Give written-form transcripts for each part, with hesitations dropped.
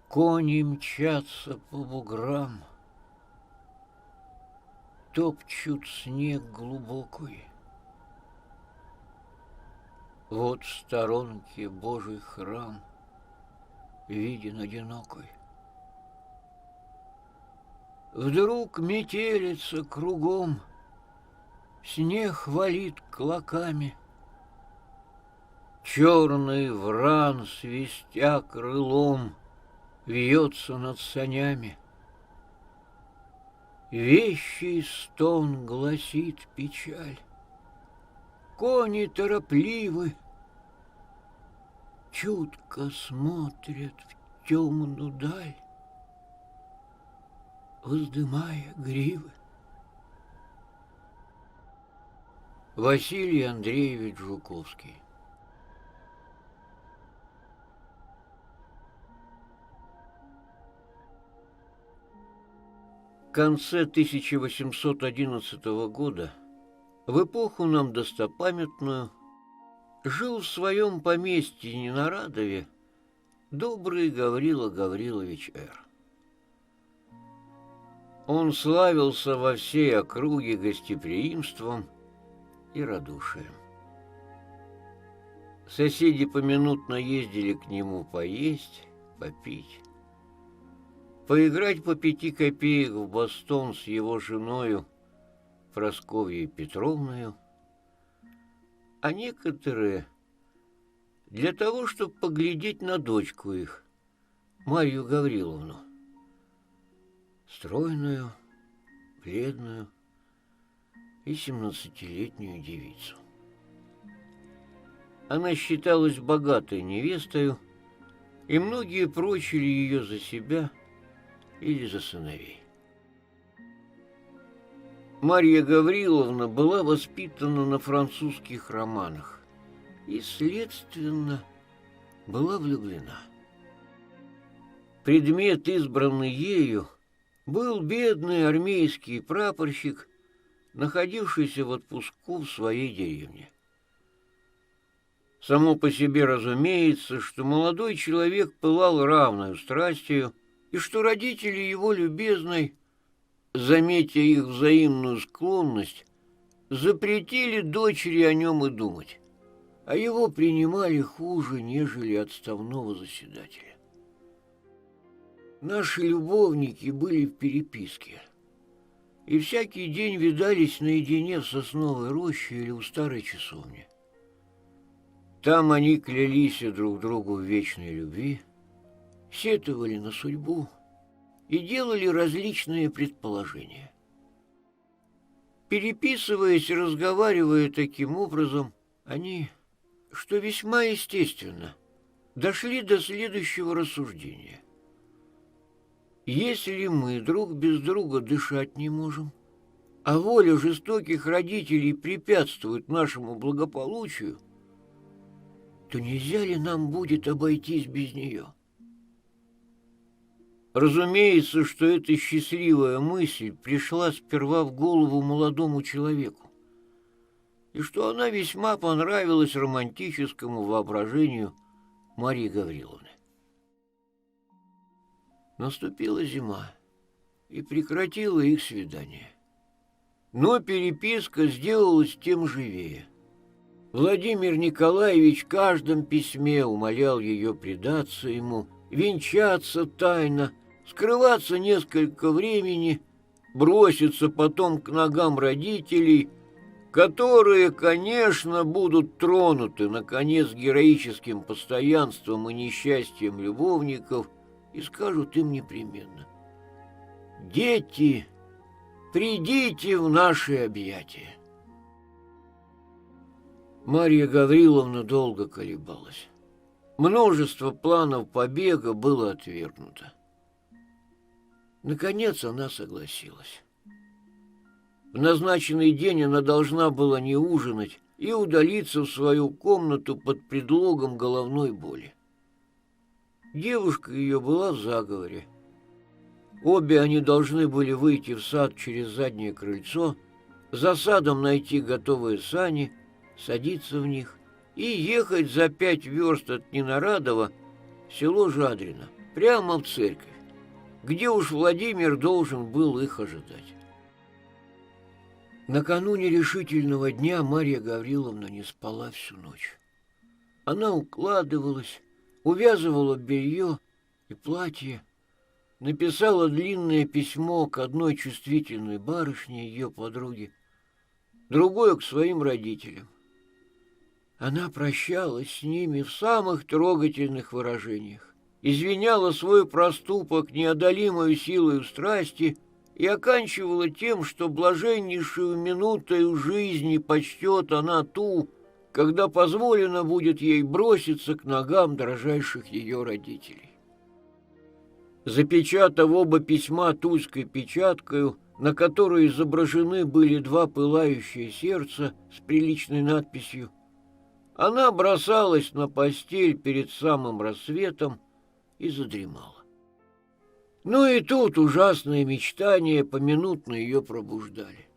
Кони мчатся по буграм, топчут снег глубокий. Вот в сторонке Божий храм виден одинокой. Вдруг метелица кругом, снег валит клоками. Черный вран, свистя крылом, вьется над санями. Вещий стон гласит печаль. Кони торопливы, чутко смотрят в темную даль, воздымая гривы. Василий Андреевич Жуковский. В конце 1811 года, в эпоху нам достопамятную, жил в своем поместье Ненарадове добрый Гаврила Гаврилович Р. Он славился во всей округе гостеприимством и радушием. Соседи поминутно ездили к нему поесть, попить, поиграть по 5 копеек в бастон с его женою Прасковьей Петровною, а некоторые для того, чтобы поглядеть на дочку их, Марью Гавриловну, стройную, бледную и 17-летнюю девицу. Она считалась богатой невестою, и многие прочили ее за себя или за сыновей. Марья Гавриловна была воспитана на французских романах и, следственно, была влюблена. Предмет, избранный ею, был бедный армейский прапорщик, находившийся в отпуску в своей деревне. Само по себе разумеется, что молодой человек пылал равною страстью, и что родители его любезной, заметя их взаимную склонность, запретили дочери о нем и думать, а его принимали хуже, нежели отставного заседателя. Наши любовники были в переписке, и всякий день видались наедине в сосновой роще или у старой часовни. Там они клялись друг другу в вечной любви, сетовали на судьбу и делали различные предположения. Переписываясь и разговаривая таким образом, они, что весьма естественно, дошли до следующего рассуждения. Если мы друг без друга дышать не можем, а воля жестоких родителей препятствует нашему благополучию, то нельзя ли нам будет обойтись без нее? Разумеется, что эта счастливая мысль пришла сперва в голову молодому человеку, и что она весьма понравилась романтическому воображению Марьи Гавриловны. Наступила зима и прекратила их свидание. Но переписка сделалась тем живее. Владимир Николаевич в каждом письме умолял ее предаться ему, венчаться тайно, скрываться несколько времени, броситься потом к ногам родителей, которые, конечно, будут тронуты, наконец, героическим постоянством и несчастьем любовников и скажут им непременно: «Дети, придите в наши объятия». Марья Гавриловна долго колебалась. Множество планов побега было отвергнуто. Наконец она согласилась. В назначенный день она должна была не ужинать и удалиться в свою комнату под предлогом головной боли. Девушка ее была в заговоре. Обе они должны были выйти в сад через заднее крыльцо, за садом найти готовые сани, садиться в них и ехать за 5 верст от Ненарадова в село Жадрино, прямо в церковь, где уж Владимир должен был их ожидать. Накануне решительного дня Марья Гавриловна не спала всю ночь. Она укладывалась, увязывала белье и платье, написала длинное письмо к одной чувствительной барышне, ее подруге, другое к своим родителям. Она прощалась с ними в самых трогательных выражениях, извиняла свой проступок неодолимой силой страсти и оканчивала тем, что блаженнейшую минутою жизни почтет она ту, когда позволено будет ей броситься к ногам дрожайших ее родителей. Запечатав оба письма тульской печаткою, на которой изображены были два пылающие сердца с приличной надписью, она бросалась на постель перед самым рассветом и задремала. Но и тут ужасные мечтания поминутно ее пробуждали.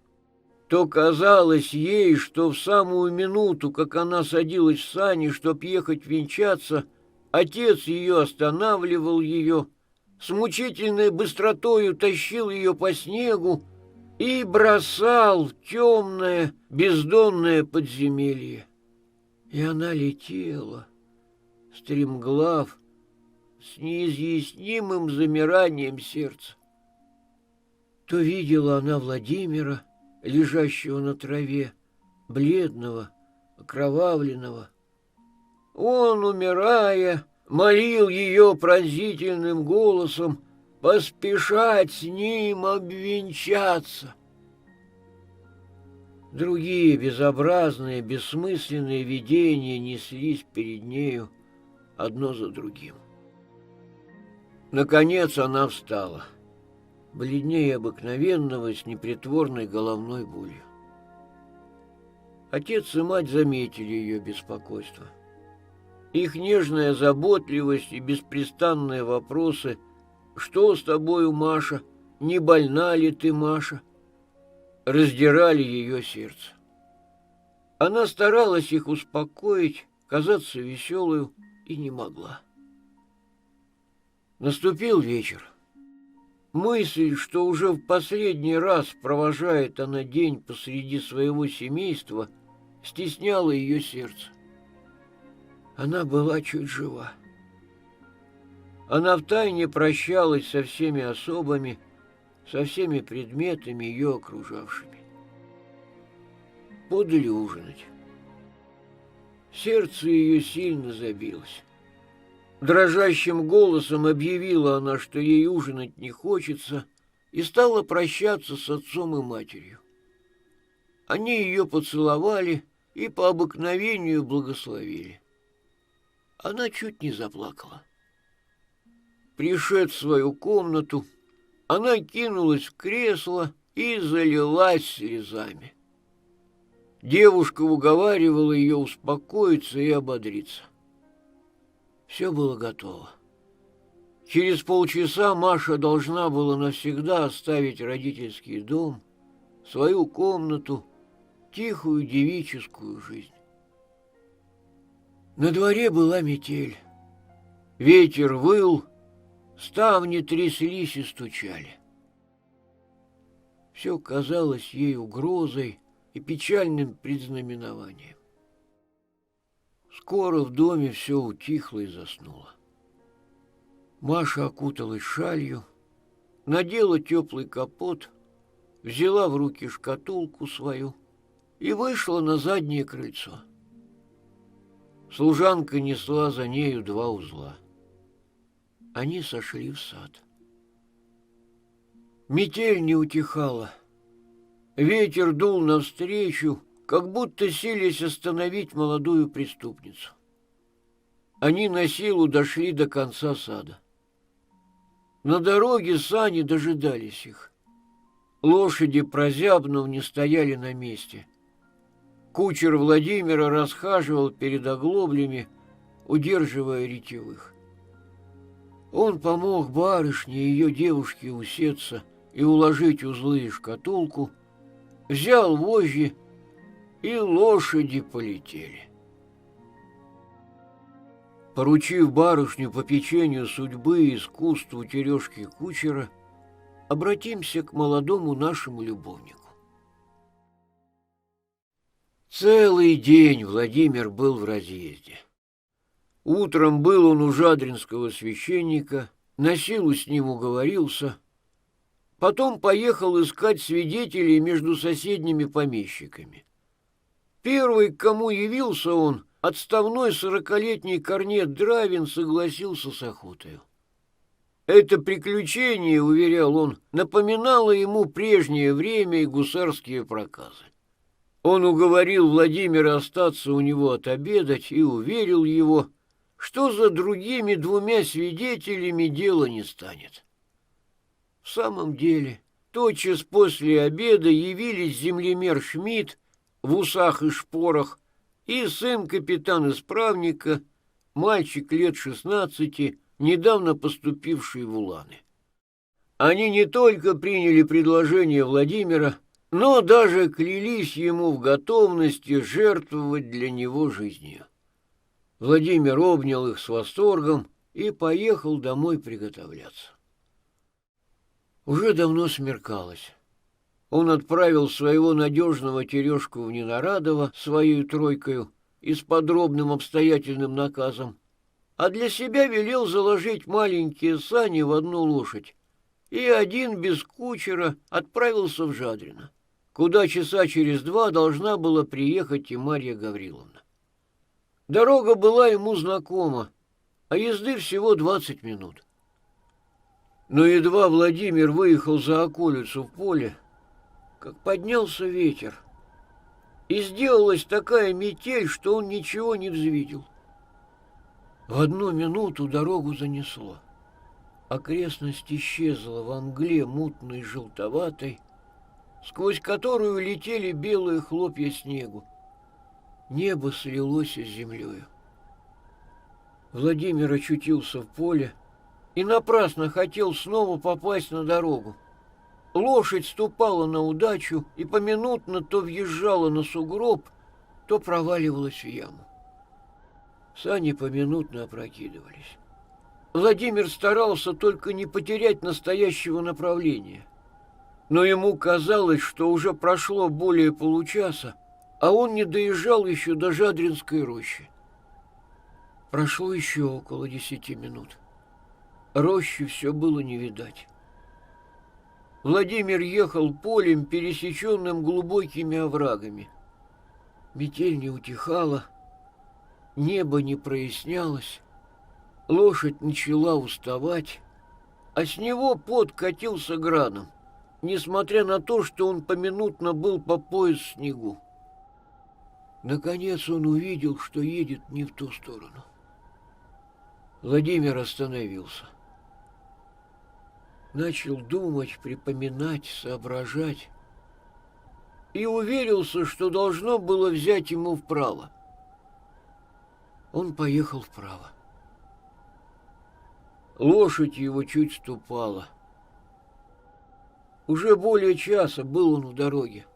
То казалось ей, что в самую минуту, как она садилась в сани, чтоб ехать венчаться, отец ее останавливал ее, с мучительной быстротою тащил ее по снегу и бросал в темное бездонное подземелье. И она летела, стремглав, с неизъяснимым замиранием сердца. То видела она Владимира, лежащего на траве, бледного, окровавленного. Он, умирая, молил ее пронзительным голосом поспешать с ним обвенчаться. Другие безобразные, бессмысленные видения неслись перед нею одно за другим. Наконец она встала, бледнее обыкновенного, с непритворной головной болью. Отец и мать заметили ее беспокойство. Их нежная заботливость и беспрестанные вопросы: «Что с тобою, Маша? Не больна ли ты, Маша?» раздирали ее сердце. Она старалась их успокоить, казаться веселою, и не могла. Наступил вечер. Мысль, что уже в последний раз провожает она день посреди своего семейства, стесняла ее сердце. Она была чуть жива. Она втайне прощалась со всеми особами, со всеми предметами, ее окружавшими. Подали ужинать. Сердце ее сильно забилось. Дрожащим голосом объявила она, что ей ужинать не хочется, и стала прощаться с отцом и матерью. Они ее поцеловали и по обыкновению благословили. Она чуть не заплакала. Пришед в свою комнату, она кинулась в кресло и залилась слезами. Девушка уговаривала ее успокоиться и ободриться. Все было готово. Через полчаса Маша должна была навсегда оставить родительский дом, свою комнату, тихую девическую жизнь. На дворе была метель. Ветер выл, ставни тряслись и стучали. Все казалось ей угрозой и печальным предзнаменованием. Скоро в доме все утихло и заснуло. Маша окуталась шалью, надела теплый капот, взяла в руки шкатулку свою и вышла на заднее крыльцо. Служанка несла за нею 2 узла. Они сошли в сад. Метель не утихала. Ветер дул навстречу, как будто силясь остановить молодую преступницу. Они на силу дошли до конца сада. На дороге сани дожидались их. Лошади, прозябнув, не стояли на месте. Кучер Владимира расхаживал перед оглоблями, удерживая ретивых. Он помог барышне и ее девушке усесться и уложить узлы и шкатулку, взял вожжи, и лошади полетели. Поручив барышню попечению судьбы и искусству Терешки кучера, обратимся к молодому нашему любовнику. Целый день Владимир был в разъезде. Утром был он у жадринского священника, на силу с ним уговорился, потом поехал искать свидетелей между соседними помещиками. Первый, к кому явился он, отставной 40-летний корнет Дравин, согласился с охотою. Это приключение, уверял он, напоминало ему прежнее время и гусарские проказы. Он уговорил Владимира остаться у него отобедать и уверил его, что за другими двумя свидетелями дело не станет. В самом деле, тотчас после обеда явились землемер Шмидт в усах и шпорах и сын капитан-исправника, мальчик лет 16, недавно поступивший в уланы. Они не только приняли предложение Владимира, но даже клялись ему в готовности жертвовать для него жизнью. Владимир обнял их с восторгом и поехал домой приготовляться. Уже давно смеркалось. Он отправил своего надежного Терешку в Ненарадово своей тройкою и с подробным обстоятельным наказом, а для себя велел заложить маленькие сани в одну лошадь, и один без кучера отправился в Жадрино, куда часа через 2 должна была приехать и Марья Гавриловна. Дорога была ему знакома, а езды всего 20 минут. Но едва Владимир выехал за околицу в поле, как поднялся ветер, и сделалась такая метель, что он ничего не взвидел. В одну минуту дорогу занесло. Окрестность исчезла во мгле мутной желтоватой, сквозь которую летели белые хлопья снегу. Небо слилось с землею. Владимир очутился в поле и напрасно хотел снова попасть на дорогу. Лошадь ступала на удачу и поминутно то въезжала на сугроб, то проваливалась в яму. Сани поминутно опрокидывались. Владимир старался только не потерять настоящего направления. Но ему казалось, что уже прошло более получаса, а он не доезжал еще до Жадринской рощи. Прошло еще около 10 минут. Рощи все было не видать. Владимир ехал полем, пересеченным глубокими оврагами. Метель не утихала, небо не прояснялось, лошадь начала уставать, а с него пот катился градом, несмотря на то, что он поминутно был по пояс в снегу. Наконец он увидел, что едет не в ту сторону. Владимир остановился. Начал думать, припоминать, соображать. И уверился, что должно было взять ему вправо. Он поехал вправо. Лошадь его чуть ступала. Уже более часа был он в дороге.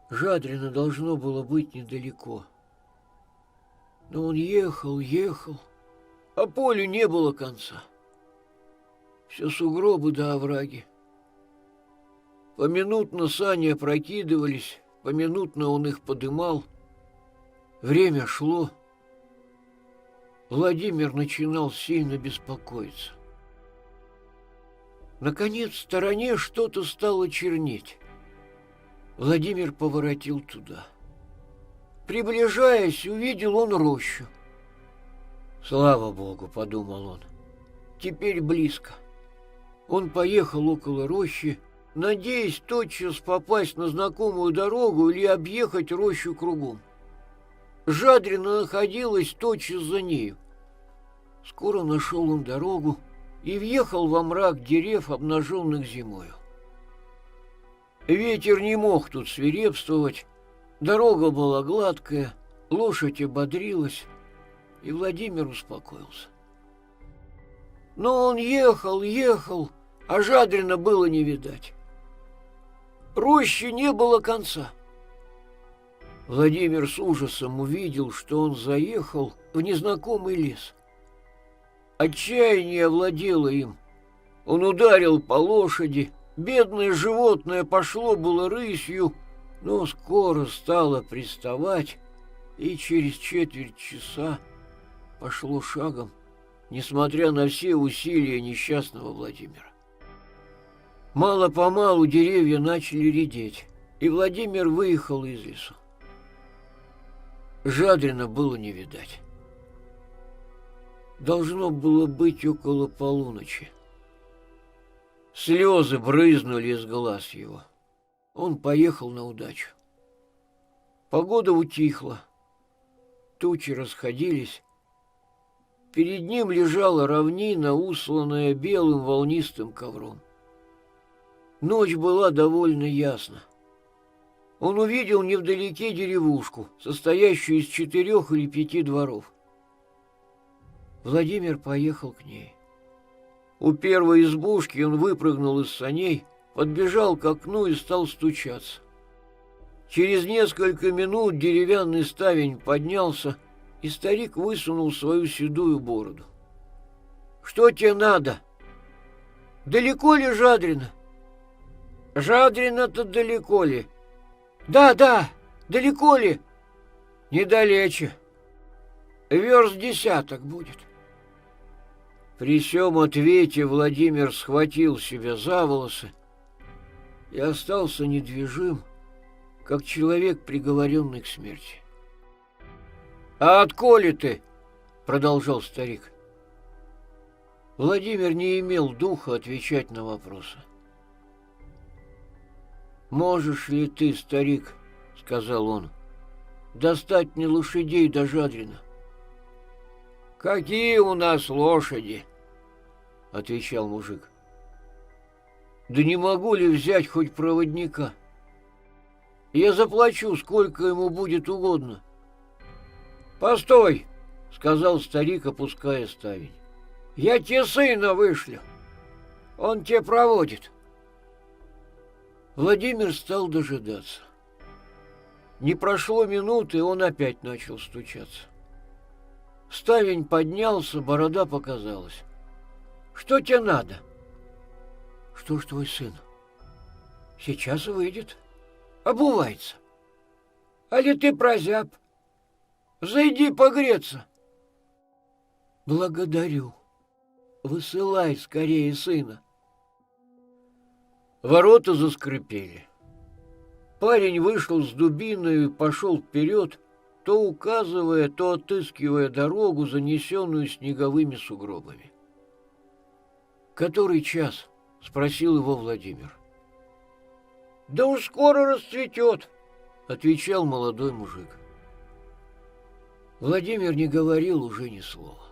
Жадрино должно было быть недалеко. Но он ехал, а полю не было конца. Все сугробы да овраги. Поминутно сани опрокидывались, поминутно он их подымал. Время шло. Владимир начинал сильно беспокоиться. Наконец, в стороне что-то стало чернеть. Владимир поворотил туда. Приближаясь, увидел он рощу. «Слава Богу», — подумал он, — «теперь близко». Он поехал около рощи, надеясь тотчас попасть на знакомую дорогу или объехать рощу кругом. Жадрино находилась тотчас за нею. Скоро нашел он дорогу и въехал во мрак дерев, обнаженных зимою. Ветер не мог тут свирепствовать, дорога была гладкая, лошадь ободрилась, и Владимир успокоился. Но он ехал, а Жадрина было не видать. Рощи не было конца. Владимир с ужасом увидел, что он заехал в незнакомый лес. Отчаяние овладело им. Он ударил по лошади. Бедное животное пошло было рысью, но скоро стало приставать и через четверть часа пошло шагом, несмотря на все усилия несчастного Владимира. Мало-помалу деревья начали редеть, и Владимир выехал из лесу. Жадрина было не видать. Должно было быть около полуночи. Слезы брызнули из глаз его. Он поехал на удачу. Погода утихла. Тучи расходились. Перед ним лежала равнина, усланная белым волнистым ковром. Ночь была довольно ясна. Он увидел невдалеке деревушку, состоящую из 4 или 5 дворов. Владимир поехал к ней. У первой избушки он выпрыгнул из саней, подбежал к окну и стал стучаться. Через несколько минут деревянный ставень поднялся, и старик высунул свою седую бороду. — Что тебе надо? — Далеко ли Жадрина? — Жадрина-то далеко ли? — Да, далеко ли? — Недалече. Верст 10 будет. При сём ответе Владимир схватил себя за волосы и остался недвижим, как человек, приговоренный к смерти. — А отколи ты? — продолжал старик. Владимир не имел духа отвечать на вопросы. — Можешь ли ты, старик, — сказал он, — достать мне лошадей до Жадрина? — Какие у нас лошади? — отвечал мужик. — Да не могу ли взять хоть проводника? Я заплачу, сколько ему будет угодно. — Постой, — сказал старик, опуская ставень. — Я тебе сына вышлю. Он тебя проводит. Владимир стал дожидаться. Не прошло минуты, и он опять начал стучаться. Ставень поднялся, борода показалась. — Что тебе надо? — Что ж твой сын? — Сейчас выйдет. Обувается. — Али ты прозяб? Зайди погреться. — Благодарю. Высылай скорее сына. Ворота заскрипели. Парень вышел с дубиной и пошел вперед, то указывая, то отыскивая дорогу, занесенную снеговыми сугробами. — Который час? — спросил его Владимир. — Да уж скоро расцветет, — отвечал молодой мужик. Владимир не говорил уже ни слова.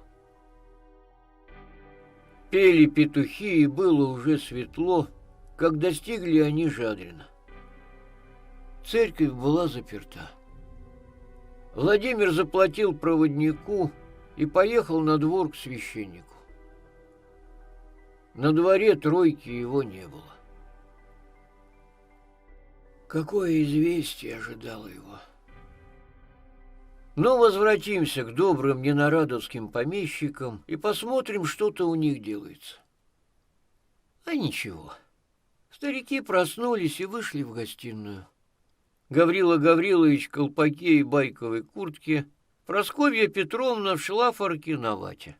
Пели петухи, и было уже светло, как достигли они Жадрина. Церковь была заперта. Владимир заплатил проводнику и поехал на двор к священнику. На дворе тройки его не было. Какое известие ожидало его? Но возвратимся к добрым ненарадовским помещикам и посмотрим, что-то у них делается. А ничего. Старики проснулись и вышли в гостиную. Гаврила Гаврилович в колпаке и байковой куртке, Прасковья Петровна в шлафорке на вате.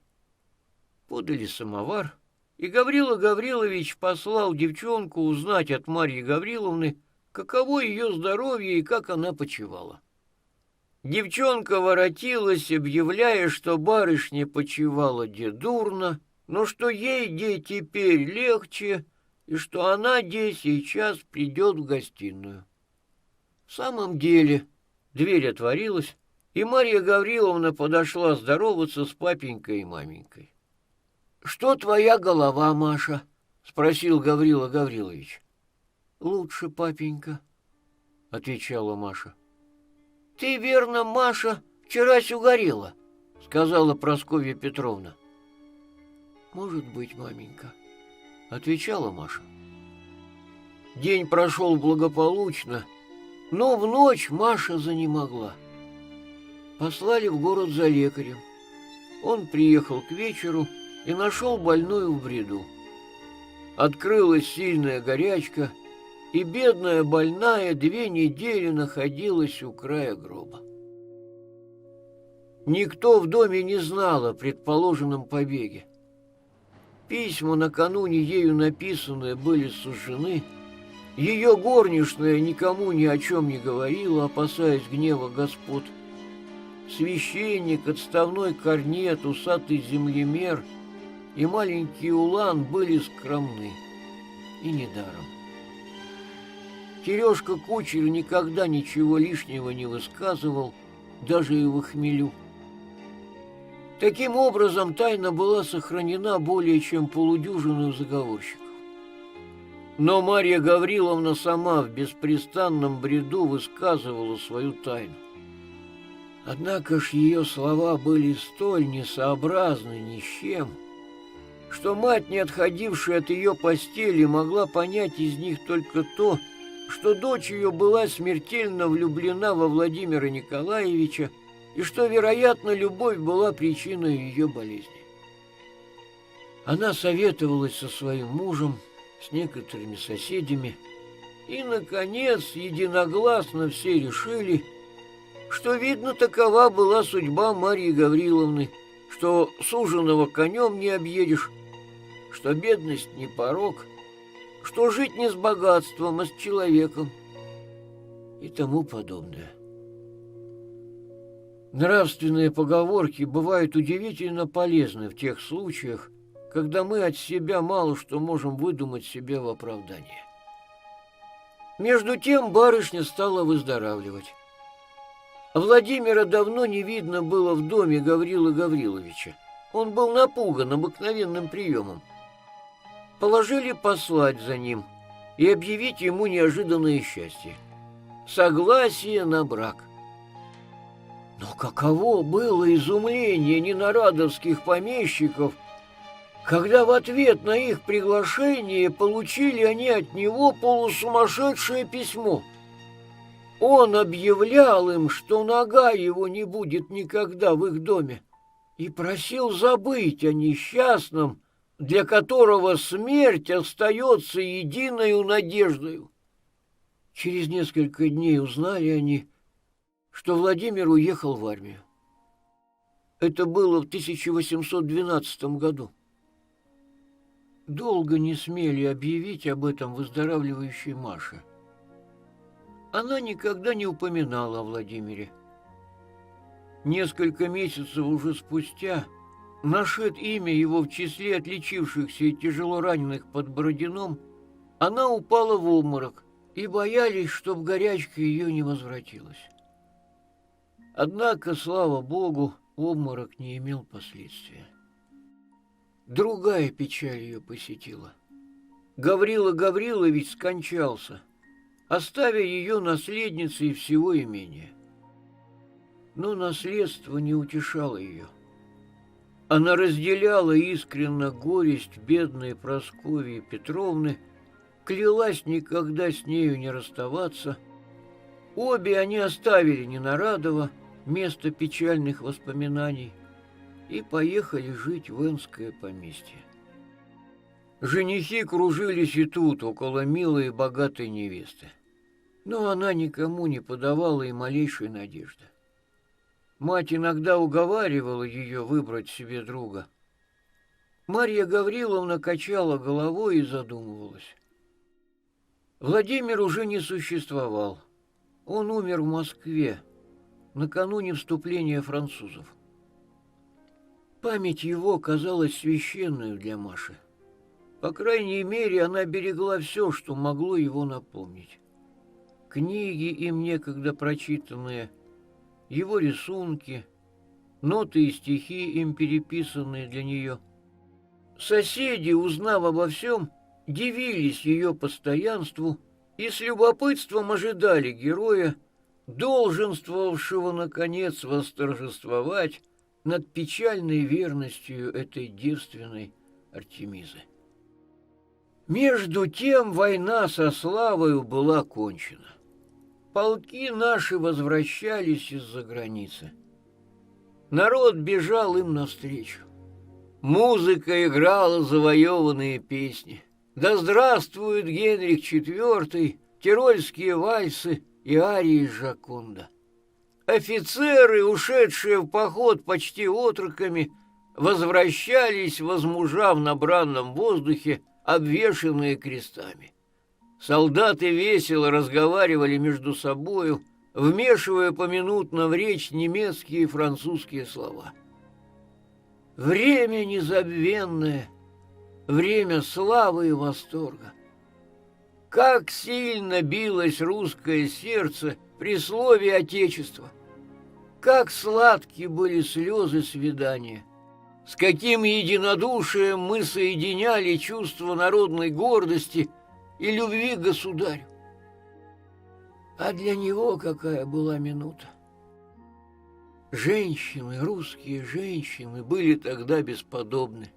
Подали самовар, и Гаврила Гаврилович послал девчонку узнать от Марьи Гавриловны, каково ее здоровье и как она почивала. Девчонка воротилась, объявляя, что барышня почивала де дурно, но что ей де теперь легче, и что она де сейчас придет в гостиную. В самом деле дверь отворилась, и Марья Гавриловна подошла здороваться с папенькой и маменькой. — Что твоя голова, Маша? — спросил Гаврила Гаврилович. — Лучше, папенька, — отвечала Маша. — Ты, верно, Маша, вчерась угорела, — сказала Прасковья Петровна. — Может быть, маменька, — отвечала Маша. День прошел благополучно, Но в ночь Маша занемогла. Послали в город за лекарем. Он приехал к вечеру и нашел больную в бреду. Открылась сильная горячка, и бедная больная 2 недели находилась у края гроба. Никто в доме не знал о предположенном побеге. Письма, накануне ею написанные, были сожжены. Ее горничная никому ни о чем не говорила, опасаясь гнева господ. Священник, отставной корнет, усатый землемер и маленький улан были скромны, и недаром. Терешка кучер никогда ничего лишнего не высказывал, даже и в хмелю. Таким образом, тайна была сохранена более чем полудюжиной заговорщиков. Но Марья Гавриловна сама в беспрестанном бреду высказывала свою тайну. Однако ж ее слова были столь несообразны ни с чем, что мать, не отходившая от ее постели, могла понять из них только то, что дочь ее была смертельно влюблена во Владимира Николаевича и что, вероятно, любовь была причиной ее болезни. Она советовалась со своим мужем, с некоторыми соседями, и, наконец, единогласно все решили, что, видно, такова была судьба Марьи Гавриловны, что суженого конем не объедешь, что бедность не порок, что жить не с богатством, а с человеком и тому подобное. Нравственные поговорки бывают удивительно полезны в тех случаях, когда мы от себя мало что можем выдумать себе в оправдание. Между тем барышня стала выздоравливать. Владимира давно не видно было в доме Гаврилы Гавриловича. Он был напуган обыкновенным приемом. Положили послать за ним и объявить ему неожиданное счастье — согласие на брак. Но каково было изумление ненарадовских помещиков, когда в ответ на их приглашение получили они от него полусумасшедшее письмо. Он объявлял им, что нога его не будет никогда в их доме, и просил забыть о несчастном, для которого смерть остается единою надеждою. Через несколько дней узнали они, что Владимир уехал в армию. Это было в 1812 году. Долго не смели объявить об этом выздоравливающей Маше. Она никогда не упоминала о Владимире. Несколько месяцев уже спустя нашед имя его в числе отличившихся и тяжело раненых под Бородином, она упала в обморок и боялись, чтоб горячка ее не возвратилась. Однако, слава Богу, обморок не имел последствия. Другая печаль ее посетила. Гаврила Гаврилович скончался, оставя ее наследницей всего имения. Но наследство не утешало ее. Она разделяла искренно горесть бедной Прасковьи Петровны, клялась никогда с нею не расставаться. Обе они оставили Ненарадово, место печальных воспоминаний, и поехали жить в Энское поместье. Женихи кружились и тут, около милой и богатой невесты. Но она никому не подавала и малейшей надежды. Мать иногда уговаривала ее выбрать себе друга. Марья Гавриловна качала головой и задумывалась. Владимир уже не существовал. Он умер в Москве накануне вступления французов. Память его казалась священной для Маши. По крайней мере, она берегла все, что могло его напомнить. Книги, им некогда прочитанные, его рисунки, ноты и стихи, им переписанные для нее. Соседи, узнав обо всем, дивились ее постоянству и с любопытством ожидали героя, долженствовавшего, наконец, восторжествовать над печальной верностью этой девственной Артемизы. Между тем война со славою была кончена. полки наши возвращались из-за границы. Народ бежал им навстречу. Музыка играла завоеванные песни. Да здравствует Генрих IV, тирольские вальсы и арии Жаконда. Офицеры, ушедшие в поход почти отроками, возвращались, возмужав на бранном воздухе, обвешанные крестами. Солдаты весело разговаривали между собою, вмешивая поминутно в речь немецкие и французские слова. Время незабвенное, время славы и восторга. Как сильно билось русское сердце при слове Отечества! Как сладки были слезы свидания! С каким единодушием мы соединяли чувство народной гордости и любви к государю! А для него какая была минута! Женщины, русские женщины, были тогда бесподобны.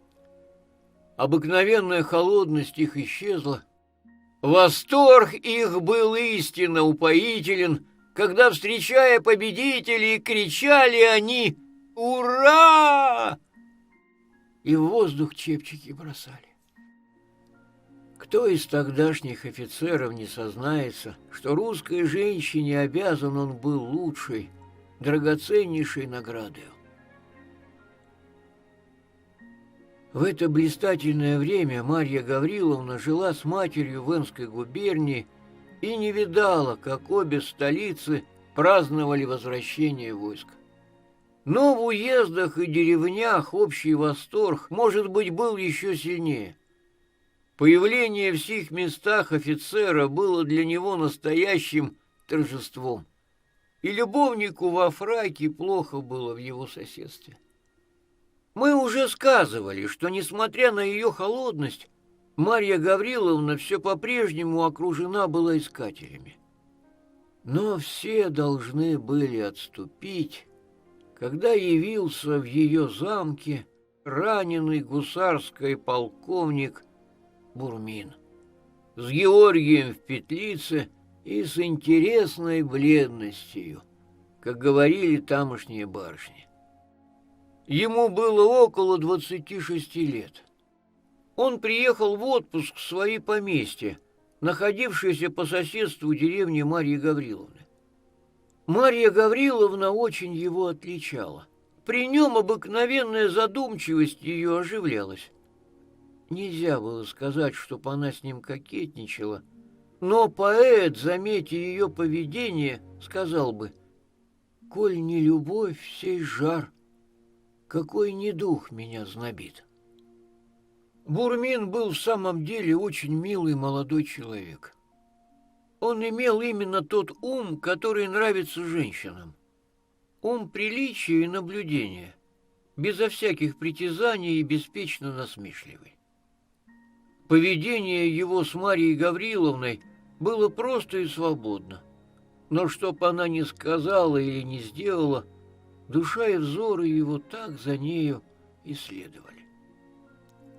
Обыкновенная холодность их исчезла. Восторг их был истинно упоителен, когда, встречая победителей, кричали они «Ура!» и в воздух чепчики бросали. Кто из тогдашних офицеров не сознается, что русской женщине обязан он был лучшей, драгоценнейшей наградой? В это блистательное время Марья Гавриловна жила с матерью в Энской губернии и не видала, как обе столицы праздновали возвращение войск. Но в уездах и деревнях общий восторг, может быть, был еще сильнее. Появление в сих местах офицера было для него настоящим торжеством, и любовнику во фраке плохо было в его соседстве. Мы уже сказывали, что, несмотря на ее холодность, Марья Гавриловна все по-прежнему окружена была искателями. Но все должны были отступить, когда явился в ее замке раненый гусарский полковник Бурмин с Георгием в петлице и с интересной бледностью, как говорили тамошние барышни. Ему было около 26 лет. Он приехал в отпуск в свои поместья, находившиеся по соседству деревни Марьи Гавриловны. Марья Гавриловна очень его отличала. При нем обыкновенная задумчивость ее оживлялась. Нельзя было сказать, чтоб она с ним кокетничала, но поэт, заметя ее поведение, сказал бы: «Коль не любовь, сей жар, какой недух меня знобит». Бурмин был в самом деле очень милый молодой человек. Он имел именно тот ум, который нравится женщинам. Ум приличия и наблюдения, безо всяких притязаний и беспечно насмешливый. Поведение его с Марьей Гавриловной было просто и свободно. Но чтоб она не сказала или не сделала, душа и взоры его так за нею и следовали.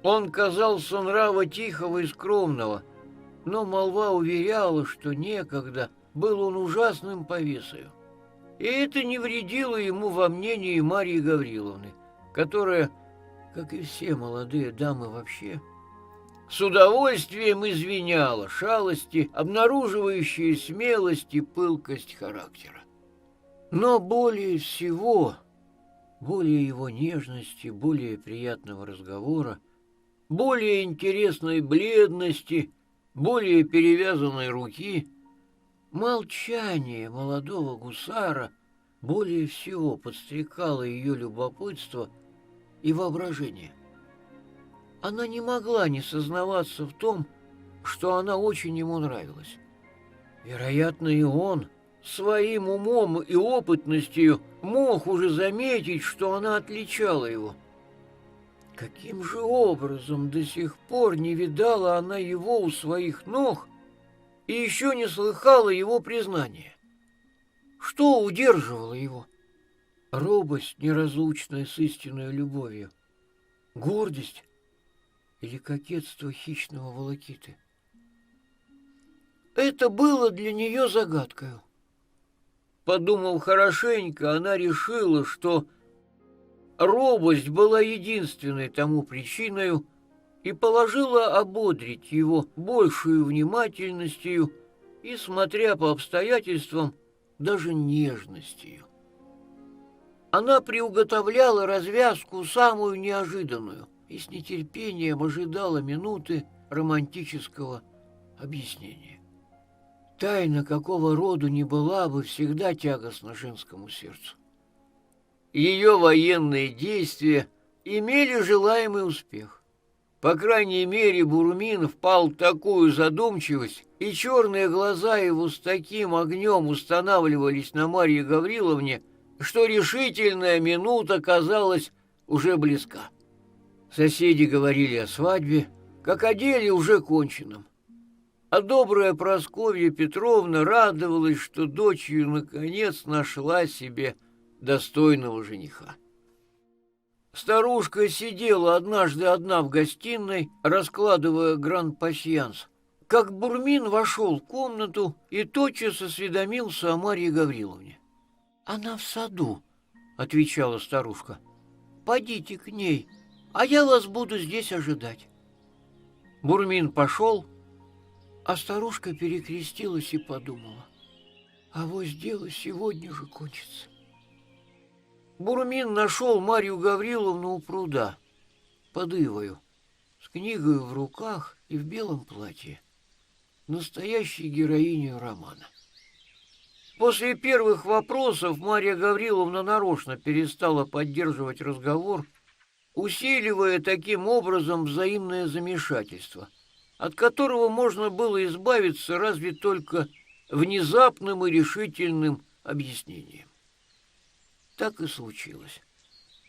Он казался нрава тихого и скромного, но молва уверяла, что некогда был он ужасным повесою. И это не вредило ему во мнении Марьи Гавриловны, которая, как и все молодые дамы вообще, с удовольствием извиняла шалости, обнаруживающие смелость и пылкость характера. Но более всего, более его нежности, более приятного разговора, более интересной бледности, более перевязанной руки, молчание молодого гусара более всего подстрекало ее любопытство и воображение. Она не могла не сознаваться в том, что она очень ему нравилась. Вероятно, и он своим умом и опытностью мог уже заметить, что она отличала его. Каким же образом до сих пор не видала она его у своих ног и еще не слыхала его признания? Что удерживало его? Робость, неразлучная с истинной любовью, гордость или кокетство хищного волокиты? Это было для нее загадкою. Подумав хорошенько, она решила, что робость была единственной тому причиной, и положила ободрить его большую внимательностью и, смотря по обстоятельствам, даже нежностью. Она приуготовляла развязку самую неожиданную и с нетерпением ожидала минуты романтического объяснения. Тайна какого роду ни была бы всегда тягостна женскому сердцу. Ее военные действия имели желаемый успех. По крайней мере, Бурмин впал в такую задумчивость, и черные глаза его с таким огнем устанавливались на Марье Гавриловне, что решительная минута казалась уже близка. Соседи говорили о свадьбе, как о деле уже конченном. А добрая Прасковья Петровна радовалась, что дочь ее наконец нашла себе достойного жениха. Старушка сидела однажды одна в гостиной, раскладывая гран-пасьянс, как Бурмин вошел в комнату и тотчас осведомился о Марье Гавриловне. — Она в саду, — отвечала старушка. — Подите к ней, а я вас буду здесь ожидать. Бурмин пошел, а старушка перекрестилась и подумала: авось дело сегодня же кончится. Бурмин нашел Марью Гавриловну у пруда, под ивою, с книгой в руках и в белом платье, настоящей героиней романа. После первых вопросов Марья Гавриловна нарочно перестала поддерживать разговор, усиливая таким образом взаимное замешательство, от которого можно было избавиться разве только внезапным и решительным объяснением. Так и случилось.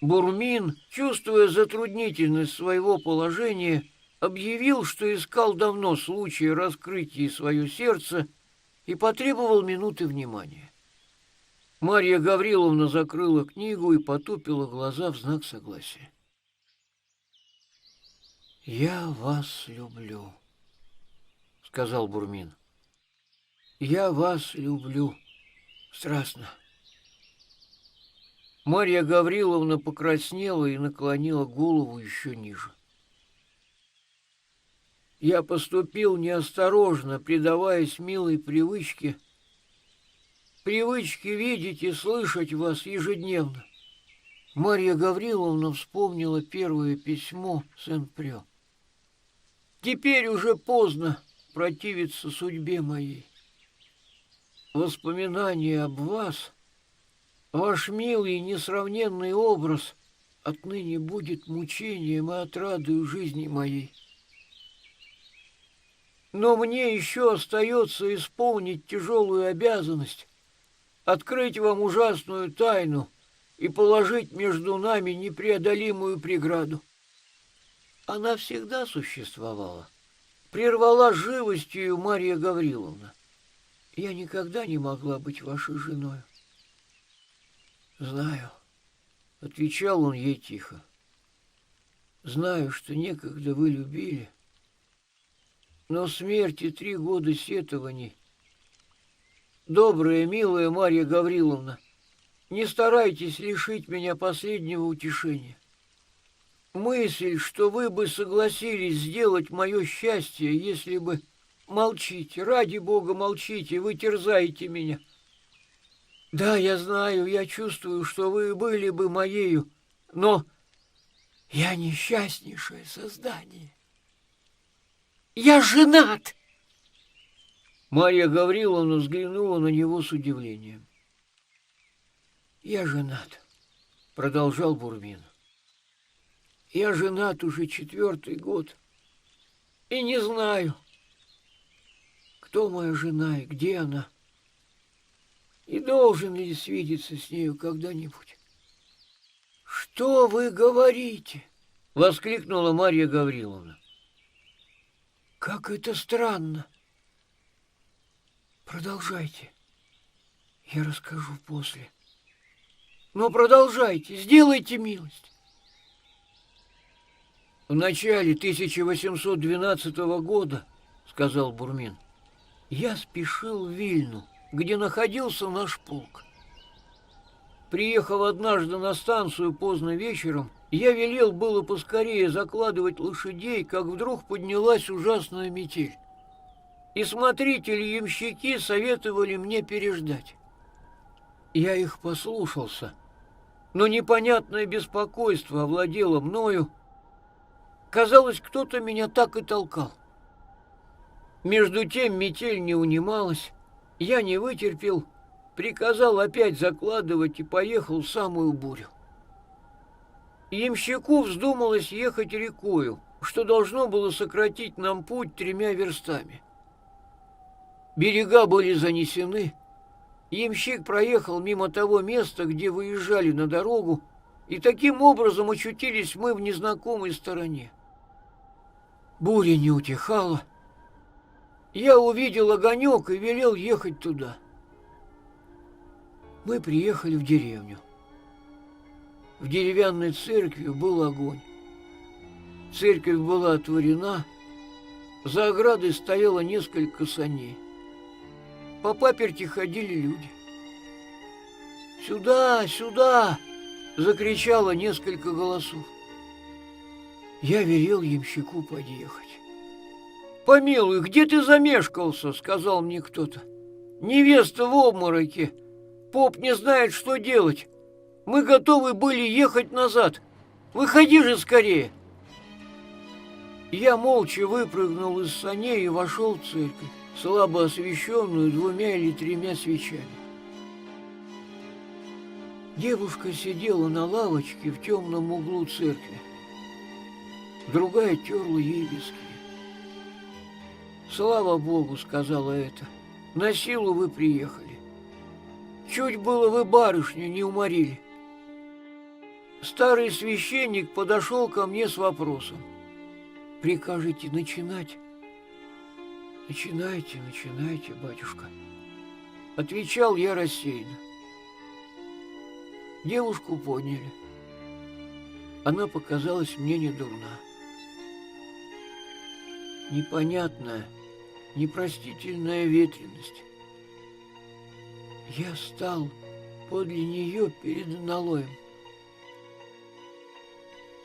Бурмин, чувствуя затруднительность своего положения, объявил, что искал давно случая раскрыть ей свое сердце и потребовал минуты внимания. Марья Гавриловна закрыла книгу и потупила глаза в знак согласия. «Я вас люблю», — сказал Бурмин. «Я вас люблю страстно». Марья Гавриловна покраснела и наклонила голову еще ниже. «Я поступил неосторожно, предаваясь милой привычке видеть и слышать вас ежедневно». Марья Гавриловна вспомнила первое письмо Сен-Прё. «Теперь уже поздно противиться судьбе моей. Воспоминание об вас, ваш милый и несравненный образ отныне будет мучением и отрадою жизни моей. Но мне еще остается исполнить тяжелую обязанность, открыть вам ужасную тайну и положить между нами непреодолимую преграду. Она всегда существовала, прервала живостью Марья Гавриловна. Я никогда не могла быть вашей женой. Знаю, — отвечал он ей тихо, — знаю, что некогда вы любили, но смерти 3 года сетований. Добрая, милая Марья Гавриловна, не старайтесь лишить меня последнего утешения. Мысль, что вы бы согласились сделать мое счастье, если бы... Молчите, ради Бога, молчите, вы терзаете меня. Да, я знаю, я чувствую, что вы были бы моею, но я несчастнейшее создание. Я женат!» Марья Гавриловна взглянула на него с удивлением. «Я женат», — продолжал Бурмин. «Я женат уже 4-й год и не знаю, кто моя жена и где она, и должен ли свидеться с нею когда-нибудь». «Что вы говорите?» — воскликнула Марья Гавриловна. «Как это странно! Продолжайте, я расскажу после. Но продолжайте, сделайте милость». «В начале 1812 года, — сказал Бурмин, — я спешил в Вильну, где находился наш полк. Приехав однажды на станцию поздно вечером, я велел было поскорее закладывать лошадей, как вдруг поднялась ужасная метель. И смотрители и ямщики советовали мне переждать. Я их послушался, но непонятное беспокойство овладело мною. Казалось, кто-то меня так и толкал. Между тем метель не унималась, я не вытерпел, приказал опять закладывать и поехал в самую бурю. Ямщику вздумалось ехать рекою, что должно было сократить нам путь 3 верстами. Берега были занесены. Ямщик проехал мимо того места, где выезжали на дорогу, и таким образом очутились мы в незнакомой стороне. Буря не утихала. Я увидел огонек и велел ехать туда. Мы приехали в деревню. В деревянной церкви был огонь. Церковь была отворена, за оградой стояло несколько саней. По паперти ходили люди. «Сюда, сюда!» — закричало несколько голосов. Я велел ямщику подъехать. «Помилуй, где ты замешкался?» — сказал мне кто-то. «Невеста в обмороке. Поп не знает, что делать. Мы готовы были ехать назад. Выходи же скорее!» Я молча выпрыгнул из саней и вошел в церковь, слабо освещенную 2 или 3 свечами. Девушка сидела на лавочке в темном углу церкви. Другая терла ей виски. «Слава Богу», — сказала это, — «на силу вы приехали. Чуть было вы барышню не уморили». Старый священник подошел ко мне с вопросом. «Прикажете начинать?» «Начинайте, начинайте, батюшка», — отвечал я рассеянно. Девушку подняли. Она показалась мне недурна. Непонятная, непростительная ветреность. Я стал подле нее перед аналоем.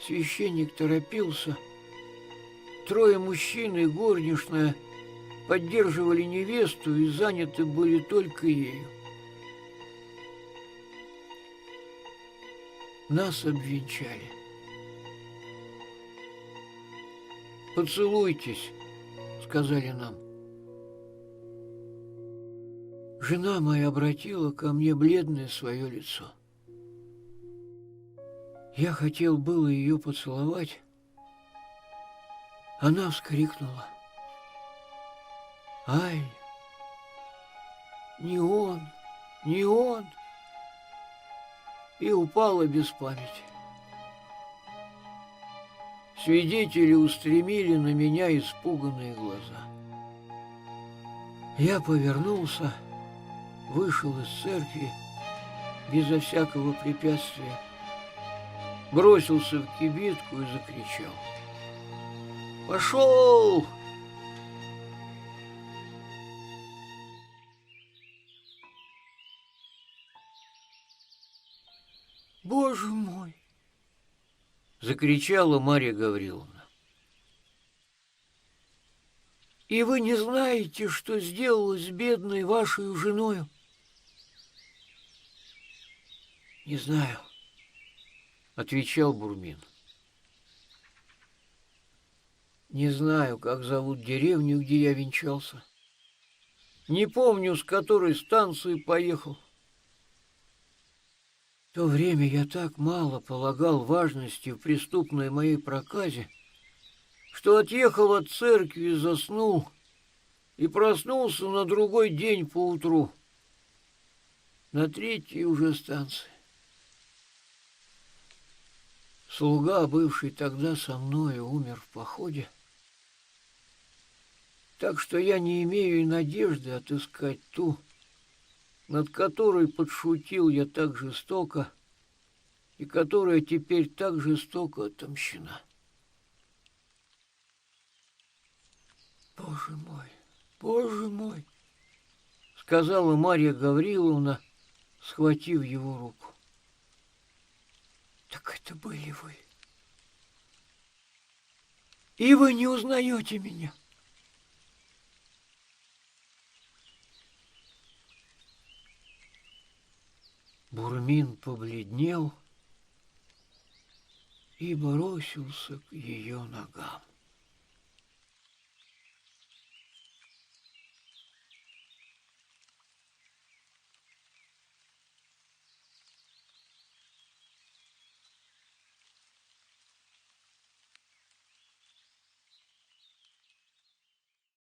Священник торопился. 3 мужчин и горничная поддерживали невесту и заняты были только ею. Нас обвенчали. «Поцелуйтесь», — сказали нам. Жена моя обратила ко мне бледное свое лицо. Я хотел было ее поцеловать. Она вскрикнула: «Ай, не он, не он!» и упала без памяти. Свидетели устремили на меня испуганные глаза. Я повернулся, вышел из церкви безо всякого препятствия, бросился в кибитку и закричал: «Пошел!» «Боже мой!» — закричала Марья Гавриловна. «И вы не знаете, что сделалось с бедной вашей женою?» «Не знаю», — отвечал Бурмин. «Не знаю, как зовут деревню, где я венчался. Не помню, с которой станции поехал. В то время я так мало полагал важности в преступной моей проказе, что отъехал от церкви, заснул и проснулся на другой день поутру, на 3-й уже станции. Слуга, бывший тогда со мною, умер в походе, так что я не имею и надежды отыскать ту, над которой подшутил я так жестоко и которая теперь так жестоко отомщена. Боже мой!» — сказала Марья Гавриловна, схватив его руку. Так это были вы. И вы не узнаете меня. Бурмин побледнел и бросился к ее ногам.